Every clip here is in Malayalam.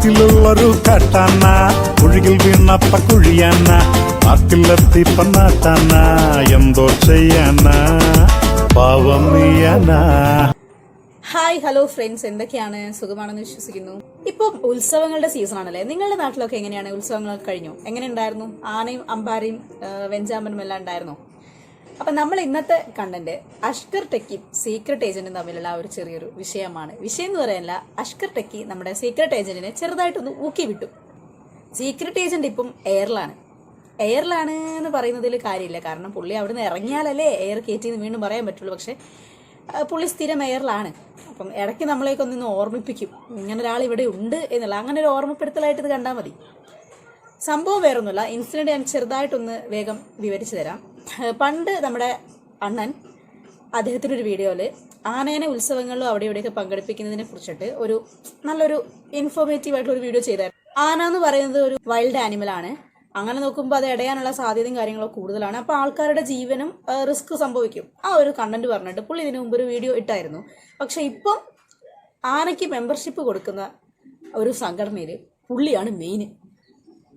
കാട്ടിലുള്ളൊരു കാട്ടാന കുഴിയിൽ വീണപ്പ കുഴിയാന നാട്ടിലെത്തി പന്നാട്ടാന എന്തോ ചെയ്യാന പാവം നീയാന. ഹായ് ഹലോ ഫ്രണ്ട്സ്, എന്തൊക്കെയാണ്? സുഖമാണെന്ന് വിശ്വസിക്കുന്നു. ഇപ്പം ഉത്സവങ്ങളുടെ സീസൺ ആണല്ലേ. നിങ്ങളുടെ നാട്ടിലൊക്കെ എങ്ങനെയാണ്? ഉത്സവങ്ങളൊക്കെ കഴിഞ്ഞു? എങ്ങനെ ഉണ്ടായിരുന്നു? ആനയും അമ്പാരിയും വെഞ്ചാമ്പനും എല്ലാം ഉണ്ടായിരുന്നോ? അപ്പൊ നമ്മൾ ഇന്നത്തെ കണ്ടന്റ് അഷ്കർ ടെക്കിയും സീക്രട്ട് ഏജന്റും തമ്മിലുള്ള ഒരു ചെറിയൊരു വിഷയമാണ്. വിഷയം എന്ന് പറയാനില്ല, അഷ്കർ ടെക്കി നമ്മുടെ സീക്രട്ട് ഏജന്റിനെ ചെറുതായിട്ടൊന്ന് ഊക്കി വിട്ടു. സീക്രട്ട് ഏജന്റ് ഇപ്പം എയറിലാണ് എന്ന് പറയുന്നതിൽ കാര്യമില്ല. കാരണം പുള്ളി അവിടുന്ന് ഇറങ്ങിയാലല്ലേ എയർ കയറ്റിന്ന് വീണ്ടും പറയാൻ പറ്റുള്ളൂ. പക്ഷെ പുള്ളി സ്ഥിരം എയറിലാണ്. അപ്പം ഇടയ്ക്ക് നമ്മളെയൊക്കെ ഒന്നിന്ന് ഓർമ്മിപ്പിക്കും, ഇങ്ങനെ ഒരാൾ ഇവിടെ ഉണ്ട് എന്നുള്ള. അങ്ങനെ ഒരു ഓർമ്മപ്പെടുത്തലായിട്ട് ഇത് കണ്ടാൽ മതി. സംഭവം വേറൊന്നുമില്ല. ഇൻസിഡന്റ് ഞാൻ ചെറുതായിട്ടൊന്ന് വേഗം വിവരിച്ചു തരാം. പണ്ട് നമ്മുടെ അണ്ണൻ അദ്ദേഹത്തിൻ്റെ ഒരു വീഡിയോയിൽ ആനേനെ ഉത്സവങ്ങളിലും അവിടെ ഇവിടെയൊക്കെ പങ്കെടുപ്പിക്കുന്നതിനെ കുറിച്ചിട്ട് ഒരു നല്ലൊരു ഇൻഫോർമേറ്റീവ് ആയിട്ടുള്ള ഒരു വീഡിയോ ചെയ്തായിരുന്നു. ആന എന്ന് പറയുന്നത് ഒരു വൈൽഡ് ആനിമലാണ്. അങ്ങനെ നോക്കുമ്പോൾ അത് ഇടയാനുള്ള സാധ്യതയും കാര്യങ്ങളൊക്കെ കൂടുതലാണ്. അപ്പോൾ ആൾക്കാരുടെ ജീവനും റിസ്ക് സംഭവിക്കും. ആ ഒരു കണ്ടന്റ് പറഞ്ഞിട്ട് പുള്ളി ഇതിനു മുമ്പ് ഒരു വീഡിയോ ഇട്ടായിരുന്നു. പക്ഷെ ഇപ്പം ആനയ്ക്ക് മെമ്പർഷിപ്പ് കൊടുക്കുന്ന ഒരു സംഘടനയിൽ പുള്ളിയാണ് മെയിൻ.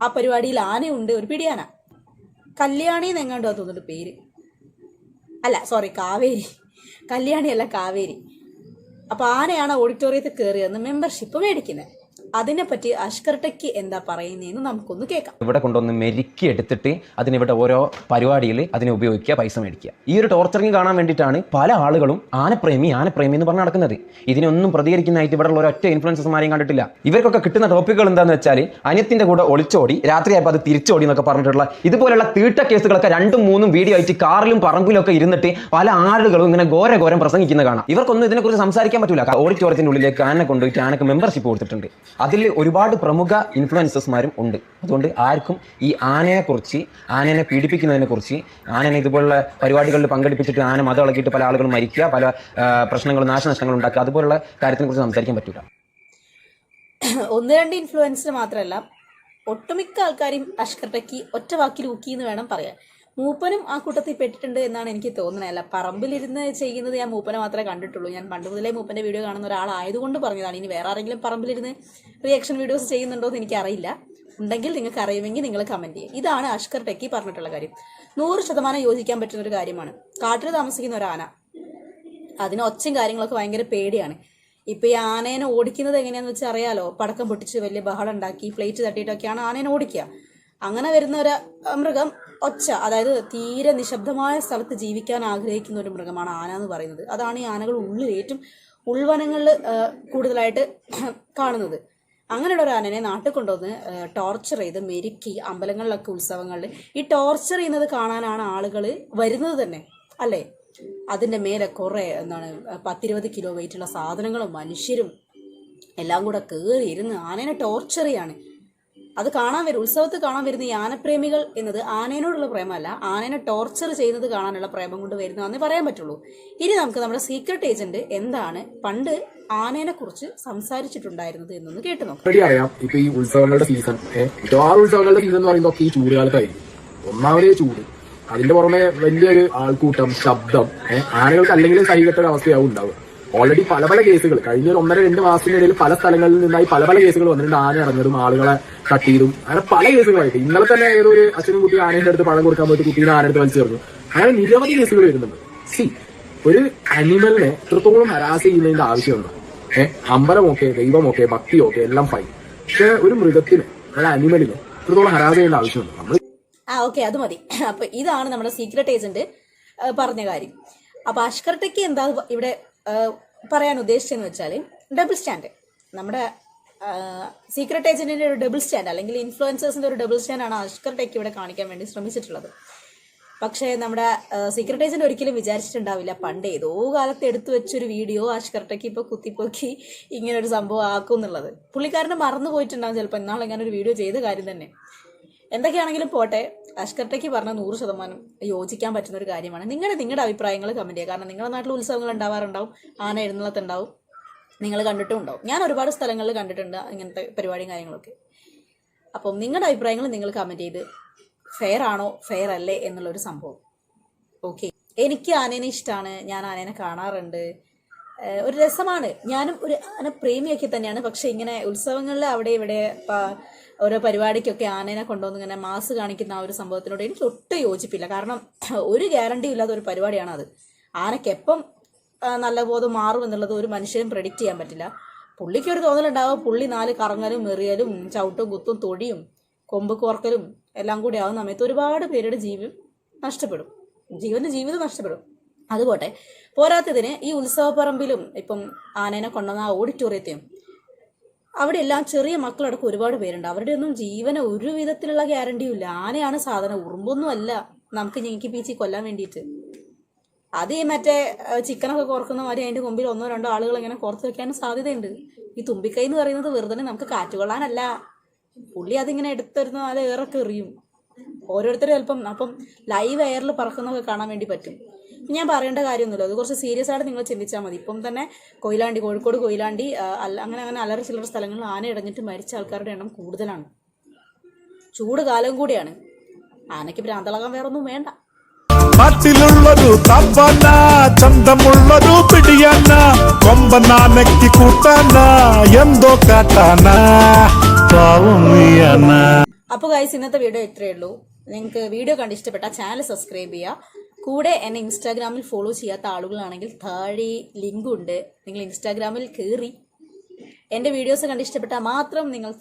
ആ പരിപാടിയിൽ ആനയുണ്ട്, ഒരു പിടിയാന. കല്യാണി എന്നെങ്ങാണ്ടോ തോന്നുന്നുണ്ട് പേര്. അല്ല സോറി, കാവേരി. കല്യാണിയല്ല, കാവേരി. അപ്പോൾ ആനയാണ് ഓഡിറ്റോറിയത്തിൽ കയറിയെന്ന് മെമ്പർഷിപ്പ് മേടിക്കുന്നത്. അതിനെപ്പറ്റി അഷ്കർ ടെക്കി എന്താ പറയുന്നതെന്ന് നമുക്കൊന്ന് കേൾക്കാം. ഇവിടെ കൊണ്ടുവന്ന് മെരുക്കി എടുത്തിട്ട് അതിനിവിടെ ഓരോ പരിപാടിയിൽ അതിനെ ഉപയോഗിക്കുക, പൈസ മേടിക്കുക. ഈ ഒരു ടോർച്ചറിങ് കാണാൻ വേണ്ടിയിട്ടാണ് പല ആളുകളും ആനപ്രേമി എന്ന് പറഞ്ഞ് നടക്കുന്നത്. ഇതിനൊന്നും പ്രതികരിക്കുന്നതായിട്ട് ഇവിടെ ഉള്ള ഒരൊറ്റ ഇൻഫ്ലുവൻസർമാരെയും കണ്ടിട്ടില്ല. ഇവർക്കൊക്കെ കിട്ടുന്ന ടോപ്പിക്കുകൾ എന്താണെന്ന് വെച്ചാൽ അനിയത്തിന്റെ കൂടെ ഒളിച്ചോടി, രാത്രിയായപ്പോൾ അത് തിരിച്ചോടി എന്നൊക്കെ പറഞ്ഞിട്ടുള്ള ഇതുപോലുള്ള തീട്ട കേസുകളൊക്കെ 2-3 വീഡിയോ ആയിട്ട് കാറിലും പറമ്പിലും ഒക്കെ ഇരുന്നിട്ട് പല ആളുകളും ഇങ്ങനെ ഘോരം പ്രസംഗിക്കുന്ന കാണാം. ഇവർക്കൊന്നും ഇതിനെക്കുറിച്ച് സംസാരിക്കാൻ പറ്റില്ല. ഓഡിറ്റോറിയത്തിന്റെ ഉള്ളിലേക്ക് ആനനെ കൊണ്ടുപോയിട്ട് ആനക്ക് മെമ്പർഷിപ്പ് കൊടുത്തിട്ടുണ്ട്. അതിൽ ഒരുപാട് പ്രമുഖ ഇൻഫ്ലുവൻസേഴ്സ്മാരും ഉണ്ട്. അതുകൊണ്ട് ആർക്കും ഈ ആനയെക്കുറിച്ച്, ആനനെ പീഡിപ്പിക്കുന്നതിനെക്കുറിച്ച്, ആനനെ ഇതുപോലുള്ള പരിപാടികളിൽ പങ്കെടുപ്പിച്ചിട്ട് ആന മതം ഇളകിയിട്ട് പല ആളുകളും മരിക്കുക, പല പ്രശ്നങ്ങളും നാശനഷ്ടങ്ങളും ഉണ്ടാക്കുക, അതുപോലുള്ള കാര്യത്തിനെ കുറിച്ച് സംസാരിക്കാൻ പറ്റില്ല. 1-2 ഇൻഫ്ലുവൻസർ മാത്രമല്ല, ഒട്ടുമിക്ക ആൾക്കാരും അഷ്കർ ടെക്കി ഒറ്റ വാക്കിൽ ഊക്കി എന്ന് വേണം പറയാൻ. മൂപ്പനും ആ കൂട്ടത്തിൽ പെട്ടിട്ടുണ്ട് എന്നാണ് എനിക്ക് തോന്നുന്നത്. അല്ല, പറമ്പിലിരുന്ന് ചെയ്യുന്നത് ഞാൻ മൂപ്പനെ മാത്രമേ കണ്ടിട്ടുള്ളൂ. ഞാൻ പണ്ട് മുതലേ മൂപ്പൻ്റെ വീഡിയോ കാണുന്ന ഒരാളായതുകൊണ്ട് പറഞ്ഞതാണ്. ഇനി വേറെ ആരെങ്കിലും പറമ്പിലിരുന്ന് റിയാക്ഷൻ വീഡിയോസ് ചെയ്യുന്നുണ്ടോ എന്ന് എനിക്കറിയില്ല. ഉണ്ടെങ്കിൽ നിങ്ങൾക്ക് അറിയുമെങ്കിൽ നിങ്ങൾ കമൻറ്റ് ചെയ്യും. ഇതാണ് അഷ്കർ ടെക്കി പറഞ്ഞിട്ടുള്ള കാര്യം. 100% യോജിക്കാൻ പറ്റുന്ന ഒരു കാര്യമാണ്. കാട്ടിൽ താമസിക്കുന്ന ഒരു ആന, അതിന് ഒച്ചയും കാര്യങ്ങളൊക്കെ ഭയങ്കര പേടിയാണ്. ഇപ്പം ഈ ആനേനെ ഓടിക്കുന്നത് എങ്ങനെയാണെന്ന് വെച്ചാൽ അറിയാലോ. പടക്കം പൊട്ടിച്ച് വലിയ ബഹളം ഉണ്ടാക്കി പ്ലേറ്റ് തട്ടിയിട്ടൊക്കെയാണ് ആനേനെ ഓടിക്കുക. അങ്ങനെ വരുന്ന ഒരു മൃഗം ഒച്ച, അതായത് തീരെ നിശബ്ദമായ സ്ഥലത്ത് ജീവിക്കാൻ ആഗ്രഹിക്കുന്ന ഒരു മൃഗമാണ് ആന എന്ന് പറയുന്നത്. അതാണ് ഈ ആനകൾ ഉള്ളിൽ ഏറ്റവും ഉൾവനങ്ങളിൽ കൂടുതലായിട്ട് കാണുന്നത്. അങ്ങനെയുള്ള ഒരു ആനനെ നാട്ടിൽ കൊണ്ടുവന്ന് ടോർച്ചർ ചെയ്ത് മെരുക്കി അമ്പലങ്ങളിലൊക്കെ ഉത്സവങ്ങളിൽ ഈ ടോർച്ചർ ചെയ്യുന്നത് കാണാനാണ് ആളുകൾ വരുന്നത് തന്നെ, അല്ലേ? അതിൻ്റെ മേലെ കുറേ 10-20 കിലോ വെയിറ്റുള്ള സാധനങ്ങളും മനുഷ്യരും എല്ലാം കൂടെ കയറി ഇരുന്ന് ആനേനെ ടോർച്ചർ ചെയ്യാണ്. അത് കാണാൻ വരും, ഉത്സവത്തിൽ കാണാൻ വരുന്ന ഈ ആനപ്രേമികൾ എന്നത് ആനേനോടുള്ള പ്രേമല്ല, ആനേനെ ടോർച്ചർ ചെയ്യുന്നത് കാണാനുള്ള പ്രേമം കൊണ്ട് വരുന്നതെന്നേ പറയാൻ പറ്റുള്ളൂ. ഇനി നമുക്ക് നമ്മുടെ സീക്രട്ട് ഏജന്റ് എന്താണ് പണ്ട് ആനേനെ കുറിച്ച് സംസാരിച്ചിട്ടുണ്ടായിരുന്നത് എന്നൊന്ന് കേട്ടു നോക്കാം. അറിയാം, ഇപ്പൊ ഈ ഉത്സവങ്ങളുടെ സീസൺ, മിക്കവാറും ഉത്സവങ്ങളുടെ സീസൺ എന്ന് പറയുമ്പോൾ ഈ ചൂടുകാലത്തായിരിക്കും. ഒന്നാമതേ ചൂട്, അതിന്റെ പുറമെ വലിയൊരു ആൾക്കൂട്ടം, ശബ്ദം, ആനകൾക്ക് അല്ലെങ്കിൽ സഹികെട്ട അവസ്ഥയാവും ഉണ്ടാവുക. ഓൾറെഡി പല കേസുകൾ കഴിഞ്ഞ 1-2 മാസത്തിനിടയിൽ പല സ്ഥലങ്ങളിൽ നിന്നായി പല കേസുകൾ വന്നിട്ടുണ്ട്. ആന ഇറങ്ങതും ആളുകളെ തട്ടിയതും അങ്ങനെ പല കേസുകളായിട്ട്. ഇന്നലെ തന്നെ ഏതോ ഒരു അച്ഛനും കുട്ടി ആനയുടെ അടുത്ത് പഴം കൊടുക്കാൻ പോയിട്ട് കുട്ടീനെ ആനടുത്ത് വലിച്ചു ചേർന്നു. അങ്ങനെ നിരവധി കേസുകൾ വരുന്നുണ്ട്. ഒരു അനിമലിനെ എത്രത്തോളം ഹരാസ് ചെയ്യുന്നതിന്റെ ആവശ്യമുണ്ട്. അമ്പലമൊക്കെ, ദൈവമൊക്കെ, ഭക്തിയൊക്കെ എല്ലാം ഫൈൻ. പക്ഷെ ഒരു മൃഗത്തിന്, ഒരു അനിമലിനെ എത്രത്തോളം ഹരാസ് ചെയ്യേണ്ട ആവശ്യമുണ്ട് നമ്മൾ. ഓക്കെ, അത് മതി. അപ്പൊ ഇതാണ് നമ്മുടെ സീക്രട്ട് ഏജന്റ് പറഞ്ഞ കാര്യം. അപ്പൊ അഷ്കർ ടെക്കി എന്താ ഇവിടെ പറയാൻ ഉദ്ദേശിച്ചെന്ന് വെച്ചാൽ, ഡബിൾ സ്റ്റാൻഡ്. നമ്മുടെ സീക്രട്ട് ഏജന്റിന്റെ ഒരു ഡബിൾ സ്റ്റാൻഡ്, അല്ലെങ്കിൽ ഇൻഫ്ലുവൻസേഴ്സിന്റെ ഒരു ഡബിൾ സ്റ്റാൻഡാണ് അഷ്കർ ടെക്കി ഇവിടെ കാണിക്കാൻ വേണ്ടി ശ്രമിച്ചിട്ടുള്ളത്. പക്ഷേ നമ്മുടെ സീക്രട്ട് ഏജന്റ് ഒരിക്കലും വിചാരിച്ചിട്ടുണ്ടാവില്ല പണ്ട് ഏതോ കാലത്ത് എടുത്തു വെച്ചൊരു വീഡിയോ അഷ്കർ ടെക്കി ഇപ്പോൾ കുത്തിപ്പൊക്കി ഇങ്ങനെ ഒരു സംഭവം ആക്കും എന്നുള്ളത്. പുള്ളിക്കാരനെ മറന്നു പോയിട്ടുണ്ടാവും ചിലപ്പോൾ. എന്നാൾ ഇങ്ങനെ ഒരു വീഡിയോ ചെയ്ത കാര്യം തന്നെ. എന്തൊക്കെയാണെങ്കിലും പോട്ടെ, അഷ്കർ ടെക്കി പറഞ്ഞ 100% യോജിക്കാൻ പറ്റുന്ന ഒരു കാര്യമാണ്. നിങ്ങളുടെ അഭിപ്രായങ്ങൾ കമന്റ് ചെയ്യുക. കാരണം നിങ്ങളുടെ നാട്ടിൽ ഉത്സവങ്ങൾ ഉണ്ടാവാറുണ്ടാവും, ആന എഴുന്നള്ളത്തുണ്ടാവും, നിങ്ങൾ കണ്ടിട്ടും ഉണ്ടാവും. ഞാൻ ഒരുപാട് സ്ഥലങ്ങളിൽ കണ്ടിട്ടുണ്ട് ഇങ്ങനത്തെ പരിപാടിയും കാര്യങ്ങളൊക്കെ. അപ്പം നിങ്ങളുടെ അഭിപ്രായങ്ങൾ നിങ്ങൾ കമന്റ് ചെയ്ത് ഫെയർ ആണോ ഫെയർ അല്ലേ എന്നുള്ളൊരു സംഭവം. ഓക്കെ, എനിക്ക് ആനേനെ ഇഷ്ടമാണ്, ഞാൻ ആനേനെ കാണാറുണ്ട്. ഒരു രസമാണ്. ഞാനും ഒരു ആന പ്രേമിയൊക്കെ തന്നെയാണ്. പക്ഷെ ഇങ്ങനെ ഉത്സവങ്ങളിൽ അവിടെ ഇവിടെ ഓരോ പരിപാടിക്കൊക്കെ ആനേനെ കൊണ്ടുവന്ന് ഇങ്ങനെ മാസ് കാണിക്കുന്ന ആ ഒരു സംഭവത്തിനോട് എനിക്ക് ഒട്ടും യോജിപ്പില്ല. കാരണം ഒരു ഗ്യാരണ്ടിയും ഇല്ലാത്ത ഒരു പരിപാടിയാണ് അത്. ആനയ്ക്ക് എപ്പം നല്ല ബോധം മാറും എന്നുള്ളത് ഒരു മനുഷ്യനും പ്രെഡിക്റ്റ് ചെയ്യാൻ പറ്റില്ല. പുള്ളിക്ക് ഒരു തോന്നലുണ്ടാവും, പുള്ളി 4 കറങ്ങലും എറിയലും ചവിട്ടും കുത്തും തൊടിയും കൊമ്പ് കോർക്കലും എല്ലാം കൂടി ആവുന്ന സമയത്ത് ഒരുപാട് പേരുടെ ജീവിതം നഷ്ടപ്പെടും. അതുപോട്ടെ, പോരാത്തതിന് ഈ ഉത്സവപ്പറമ്പിലും ഇപ്പം ആനേനെ കൊണ്ടുവന്ന ആ ഓഡിറ്റോറിയത്തെയും അവിടെ എല്ലാം ചെറിയ മക്കളടക്കം ഒരുപാട് പേരുണ്ട്. അവരുടെ ഒന്നും ജീവന ഒരു വിധത്തിലുള്ള ഗ്യാരണ്ടിയും ഇല്ല. ആനയാണ് സാധനം, ഉറുമ്പൊന്നും അല്ല നമുക്ക് ഞെക്കി പീച്ചി കൊല്ലാൻ വേണ്ടിയിട്ട്. അത് ഈ മറ്റേ ചിക്കനൊക്കെ കോർക്കുന്ന മാതിരി അതിൻ്റെ മുമ്പിൽ 1-2 ആളുകൾ ഇങ്ങനെ കോർത്ത് വെക്കാനും സാധ്യതയുണ്ട്. ഈ തുമ്പിക്കൈ എന്ന് പറയുന്നത് വെറുതെ നമുക്ക് കാറ്റുകൊള്ളാനല്ല. പുള്ളി അതിങ്ങനെ എടുത്തിരുന്ന അത് ഏറൊക്കെ എറിയും. ഓരോരുത്തരും ചിലപ്പം അപ്പം ലൈവ് എയറിൽ പറക്കുന്നതൊക്കെ കാണാൻ വേണ്ടി പറ്റും. ഞാൻ പറയേണ്ട കാര്യമൊന്നുമില്ല, അത് കുറച്ച് സീരിയസ് ആയിട്ട് നിങ്ങൾ ചിന്തിച്ചാൽ മതി. ഇപ്പം തന്നെ കോഴിക്കോട് കൊയിലാണ്ടി അങ്ങനെ അല്ലറ ചില്ലറ സ്ഥലങ്ങളിൽ ആന ഇടഞ്ഞിട്ട് മരിച്ച ആൾക്കാരുടെ എണ്ണം കൂടുതലാണ്. ചൂട് കാലം കൂടിയാണ്. ആനയ്ക്ക് ഭ്രാന്തളകാൻ വേറൊന്നും വേണ്ട. നാട്ടിലുള്ളൊരു തവന, ചന്തമുള്ളൊരു പിടിയന, കൊമ്പനാനയ്ക്ക് കൂട്ടാന, എന്തോ കാട്ടാന, പാവം നീയന. അപ്പോൾ ഗൈസ്, ഇന്നത്തെ വീഡിയോ ഇത്രയേ ഉള്ളൂ. നിങ്ങൾക്ക് വീഡിയോ കണ്ട് ഇഷ്ടപ്പെട്ട ചാനൽ സബ്സ്ക്രൈബ് ചെയ്യുക. കൂടെ എന്നെ ഇൻസ്റ്റാഗ്രാമിൽ ഫോളോ ചെയ്യാത്ത ആളുകളാണെങ്കിൽ താഴെ ലിങ്ക് ഉണ്ട്. നിങ്ങൾ ഇൻസ്റ്റാഗ്രാമിൽ കയറി എൻ്റെ വീഡിയോസ് കണ്ട് ഇഷ്ടപ്പെട്ടാൽ മാത്രം നിങ്ങൾ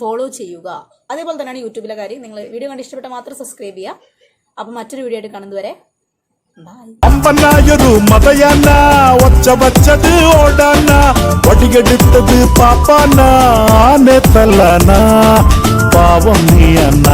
ഫോളോ ചെയ്യുക. അതേപോലെ തന്നെയാണ് യൂട്യൂബിലെ കാര്യം. നിങ്ങൾ വീഡിയോ കണ്ട് ഇഷ്ടപ്പെട്ടാൽ മാത്രം സബ്സ്ക്രൈബ് ചെയ്യുക. അപ്പം മറ്റൊരു വീഡിയോ ആയിട്ട് കാണുന്നതുവരെ ബൈ. അമ്പനായൊരു മതയാന, ഒച്ച വച്ചത് ഓടാന, വടിയെടുത്തത് പാപ്പാന, ആനെ തല്ലാന, പാവം നീയന.